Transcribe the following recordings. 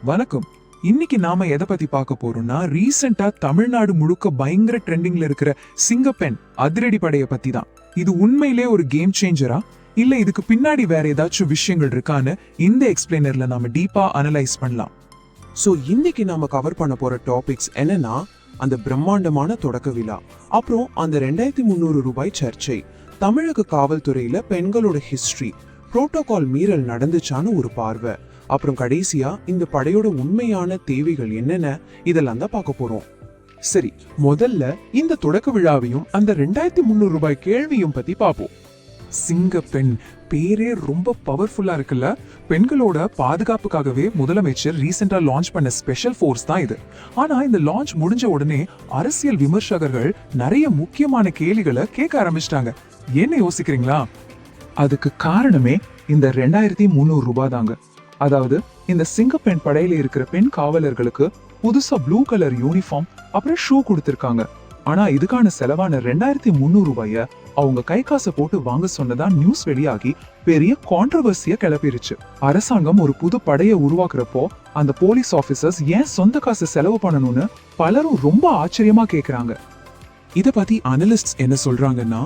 வணக்கம். இன்னைக்கு நாம எதை பத்தி பார்க்க போறோம்னா ரீசெண்டா தமிழ்நாடு முழுக்க பயங்கர ட்ரெண்டிங்ல இருக்கிற சிங்கப்பெண் அதிரடி படைய பத்தி தான். இது உண்மையிலே ஒரு கேம் சேஞ்சரா இல்ல இதுக்கு பின்னாடி வேற ஏதாச்சும் விஷயங்கள் இருக்கான்னு இந்த எக்ஸ்பிளைனர்ல நாம டீப்பா அனலைஸ் பண்ணலாம். சோ இன்னைக்கு நாம கவர் பண்ண போற டாபிக்ஸ் என்னன்னா அந்த பிரம்மாண்டமான தொடக்க விழா, அப்புறம் அந்த 2300 ரூபாய் சர்ச்சை, தமிழக காவல்துறையில பெண்களோட ஹிஸ்டரி, புரோட்டோகால் மீறல் நடந்துச்சான்னு ஒரு பார்வை, அப்புறம் கடைசியா இந்த படையோட உண்மையான தேவைகள் என்னென்ன இதெல்லாம் தான் பார்க்க போறோம். சரி, முதல்ல இந்த தொடக்க விழாவையும் அந்த 2300 ரூபாய் கேள்வியும் பத்தி பார்ப்போம். சிங்கப்பெண் பேரே ரொம்ப பவர்ஃபுல்லா இருக்குல்ல. பெண்களோட பாதுகாப்புக்காகவே முதலமைச்சர் ரீசெண்டா லான்ச் பண்ண ஸ்பெஷல் ஃபோர்ஸ் தான் இது. ஆனா இந்த லான்ச் முடிஞ்ச உடனே அரசியல் விமர்சகர்கள் நிறைய முக்கியமான கேள்விகளை கேட்க ஆரம்பிச்சிட்டாங்க. என்ன யோசிக்கிறீங்களா? அதுக்கு காரணமே இந்த 2300 ரூபாய் தாங்க. அதாவது இந்த சிங்கப்பெண் படையில இருக்கிற பெண் காவலர்களுக்கு புதுசா ப்ளூ கலர் யூனிஃபார்ம் அப்புறம் ஷூ கொடுத்திருக்காங்க. ஆனா இதுக்கான செலவான 2300 ரூபாய அவங்க கை காசை போட்டு வாங்க சொன்னதா நியூஸ் வெளியாகி பெரிய கான்ட்ரவர்சியா கிளப்பிருச்சு. அரசாங்கம் ஒரு புது படையை உருவாக்குறப்போ அந்த போலீஸ் ஆபீசர்ஸ் ஏன் சொந்த காசு செலவு பண்ணணும்னு பலரும் ரொம்ப ஆச்சரியமா கேக்குறாங்க. இத பத்தி அனலிஸ்ட்ஸ் என்ன சொல்றாங்கன்னா,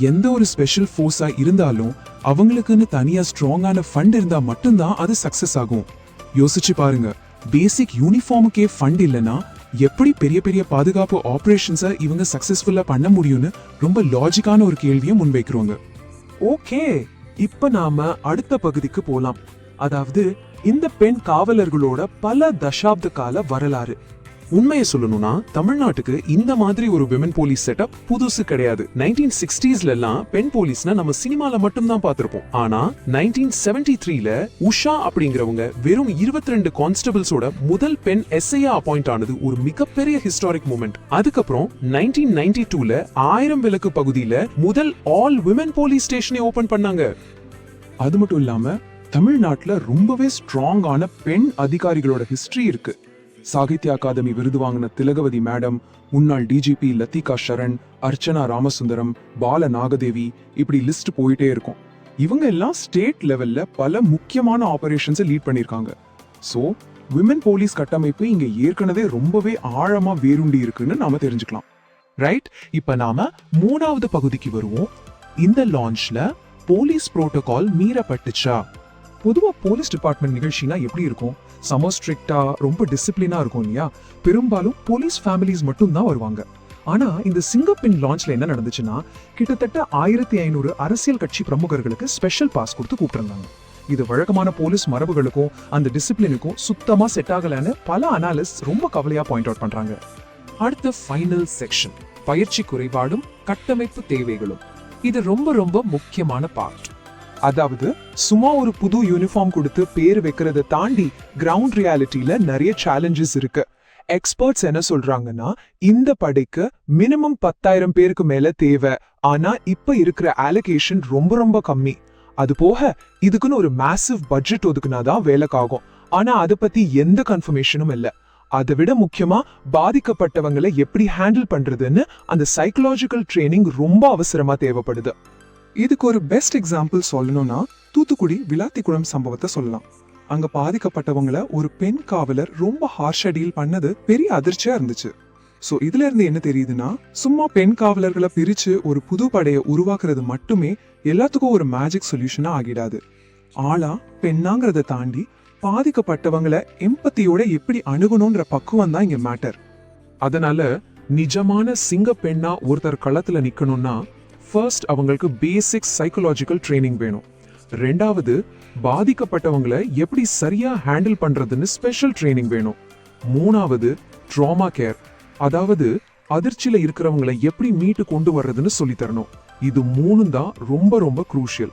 எந்த ஒரு ஸ்பெஷல் ஃபோர்ஸா இருந்தாலும் அவங்களுக்குன்னு தனியா ஸ்ட்ராங்கான ஃபண்ட் இருந்தா மட்டும்தான் அது சக்சஸ் ஆகும். யோசிச்சு பாருங்க, பேசிக் யூனிஃபார்முக்கே ஃபண்ட் இல்லைன்னா எப்படி பெரிய பெரிய பாதுகாப்பு ஆபரேஷன்ஸை இவங்க சக்சஸ்ஃபுல்லா பண்ண முடியும்னு ரொம்ப லாஜிக்கான ஒரு கேள்வியை முன்வைக்கிறோங்க. ஓகே, இப்ப நாம அடுத்த பகுதிக்கு போலாம். அதாவது இந்த பெண் காவலர்களோட பல தசாப்த கால வரலாறு. உண்மையை சொல்லணும்னா தமிழ்நாட்டுக்கு இந்த மாதிரி ஒரு விமன் போலீஸ் செட்டப் புதுசு கிடையாது. 1960s எல்லாம் பெண் போலீஸ்னா நம்ம சினிமால மட்டும் தான் பார்த்திருப்போம். ஆனா 1973ல உஷா அப்படிங்கிறவங்க வெறும் 22 கான்ஸ்டபிள்ஸோட முதல் பெண் எஸ்ஐயா அப்பாயிண்ட் ஆனது ஒரு மிகப்பெரிய ஹிஸ்டாரிக் மூமெண்ட். அதுக்கப்புறம் 1992ல 1000 விளக்கு பகுதியில முதல் ஆல் விமன் போலீஸ் ஸ்டேஷனை ஓபன் பண்ணாங்க. அது மட்டும் இல்லாம தமிழ்நாட்டுல ரொம்பவே ஸ்ட்ராங்கான பெண் அதிகாரிகளோட ஹிஸ்டரி இருக்கு. சாகித்ய அகாதமி விருது வாங்கின திலகவதி மேடம், முன்னாள் டிஜிபி லத்திகா ஷரண், அர்ச்சனா ராமசுந்தரம், பால நாகதேவி, இப்படி லிஸ்ட் போயிட்டே இருக்கும். இவங்க எல்லாம் ஸ்டேட் லெவல்ல பல முக்கியமான ஆபரேஷன்ஸை லீட் பண்ணிருக்காங்க. சோ விமன் போலீஸ் கட்டமைப்பு இங்க ஏற்கனவே ரொம்பவே ஆழமா வேரூண்டி இருக்குன்னு நாம தெரிஞ்சுக்கலாம். ரைட், இப்ப நாம மூணாவது பகுதிக்கு வருவோம். இந்த லான்ச்ல போலீஸ் புரோட்டோகால் மீறப்பட்டுச்சா? பொதுவா போலீஸ் டிபார்ட்மெண்ட் நிகழ்ச்சினா எப்படி இருக்கும்? செம ஸ்ட்ரிக்டா ரொம்ப டிசிப்ளினா இருக்கும் இல்லையா? பெரும்பாலும் போலீஸ் ஃபேமிலிஸ் மட்டும் தான் வருவாங்க. ஆனா இந்த சிங்கப்பெண் லான்ச்ல என்ன நடந்துச்சுன்னா, கிட்டத்தட்ட 1500 அரசியல் கட்சி பிரமுகர்களுக்கு ஸ்பெஷல் பாஸ் கொடுத்து கூப்பிட்டிருந்தாங்க. இது வழக்கமான போலீஸ் மரபுகளுக்கும் அந்த டிசிப்ளினுக்கும் சுத்தமா செட் ஆகலன்னு பல அனாலிஸ்ட் ரொம்ப கவலையா பாயிண்ட் அவுட் பண்றாங்க. அடுத்த ஃபைனல் செக்ஷன், பயிற்சி குறைபாடும் கட்டமைப்பு தேவைகளும். இது ரொம்ப ரொம்ப முக்கியமான பார்ட். அதாவது சும்மா ஒரு புது யூனிஃபார்ம் கொடுத்து பேர் வைக்கிறத தாண்டி கிரவுண்ட் ரியாலிட்டியில நிறைய சேலஞ்சஸ் இருக்கு. எக்ஸ்பர்ட்ஸ் என்ன சொல்றாங்கன்னா, இந்த படைக்கு மினிமம் 10,000 பேருக்கு மேல தேவை. ஆனா இப்ப இருக்கிற அலோகேஷன் ரொம்ப ரொம்ப கம்மி. அது போக இதுக்குன்னு ஒரு மேசிவ் பட்ஜெட் ஒதுக்குனாதான் வேலைக்காகும். ஆனா அதை பத்தி எந்த கன்ஃபர்மேஷனும் இல்ல. அதை விட முக்கியமா பாதிக்கப்பட்டவங்களை எப்படி ஹேண்டில் பண்றதுன்னு அந்த சைக்கலாஜிக்கல் ட்ரைனிங் ரொம்ப அவசரமா தேவைப்படுது. இதுக்கு ஒரு பெஸ்ட் எக்ஸாம்பிள் சொல்லணும்னா தூத்துக்குடி விளாத்திக்குளம் சம்பவத்தை சொல்லலாம். அங்க பாதிக்கப்பட்டவங்களை ஒரு பெண் காவலர் ரொம்ப ஹார்ஷா டீல் பண்ணது பெரிய அதிர்ச்சியா இருந்துச்சு. சோ இதுல இருந்து என்ன தெரியுதுன்னா, சும்மா பெண் காவலர்களை பிரிச்சு ஒரு புது படையை உருவாக்குறது மட்டுமே எல்லாத்துக்கும் ஒரு மேஜிக் சொல்யூஷனா ஆகிடாது. ஆளா பெண்ணாங்கிறத தாண்டி பாதிக்கப்பட்டவங்களை எம்பத்தியோட எப்படி அணுகணும்ன்ற பக்குவம் தான் இங்க மேட்டர். அதனால நிஜமான சிங்க பெண்ணா ஒருத்தர் களத்துல நிக்கணும்னா ஃபர்ஸ்ட் அவங்களுக்கு பேசிக் சைக்கலாஜிக்கல் ட்ரைனிங் வேணும். ரெண்டாவது, பாதிக்கப்பட்டவங்களை எப்படி சரியா ஹேண்டில் பண்றதுன்னு ஸ்பெஷல் ட்ரைனிங் வேணும். மூணாவது, ட்ராமா கேர், அதாவது அதிர்ச்சியில இருக்கிறவங்களை எப்படி மீட்டு கொண்டு வர்றதுன்னு சொல்லி தரணும். இது மூணும் தான் ரொம்ப ரொம்ப குரூஷியல்.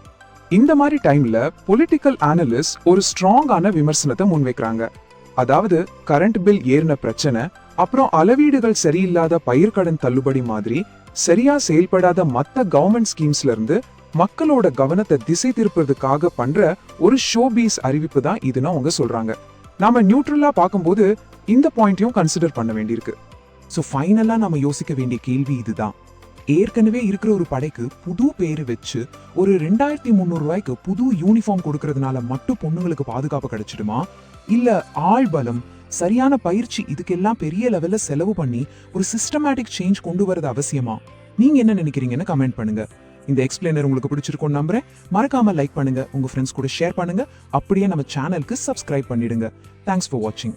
இந்த மாதிரி டைம்ல பொலிட்டிக்கல் அனலிஸ்ட் ஒரு ஸ்ட்ராங்கான விமர்சனத்தை முன்வைக்கிறாங்க. அதாவது கரண்ட் பில் ஏறின பிரச்சனை, அப்புறம் அளவீடுகள் சரியில்லாத பயிர்க்கடன் தள்ளுபடி மாதிரி சரியா செயல்படாத மத்த கவர்மெண்ட் ஸ்கீம்ஸ்ல இருந்து மக்களோட கவனத்தை திசை திருப்பதுக்காக பண்ற ஒரு ஷோபீஸ் அறிவிப்பு தான் இதுன்னு அவங்க சொல்றாங்க. நாம நியூட்ரலா பார்க்கும்போது இந்த பாயிண்டையும் கன்சிடர் பண்ண வேண்டியிருக்கு. சோ ஃபைனலா நாம யோசிக்க வேண்டிய கேள்வி இதுதான். ஏற்கனவே இருக்கிற ஒரு படைக்கு புது பேரு வச்சு ஒரு 2300 ரூபாய்க்கு புது யூனிஃபார்ம் கொடுக்கறதுனால மட்டும் பொண்ணுங்களுக்கு பாதுகாப்பு கிடைச்சிடுமா? இல்ல ஆள்பலம், சரியான பயிற்சி இதுக்கெல்லாம் பெரிய லெவல்ல செலவு பண்ணி ஒரு சிஸ்டமேட்டிக் சேஞ்ச் கொண்டு வரது அவசியமா? நீங்க என்ன நினைக்கிறீங்கன்னு கமெண்ட் பண்ணுங்க. இந்த எக்ஸ்பிளைனர் உங்களுக்கு பிடிச்சிருக்கும் நம்புறேன். மறக்காம லைக் பண்ணுங்க, உங்க ஃப்ரெண்ட்ஸ் கூட ஷேர் பண்ணுங்க, அப்படியே நம்ம சேனலுக்கு சப்ஸ்கிரைப் பண்ணிடுங்க. தேங்க்ஸ் ஃபார் வாட்சிங்.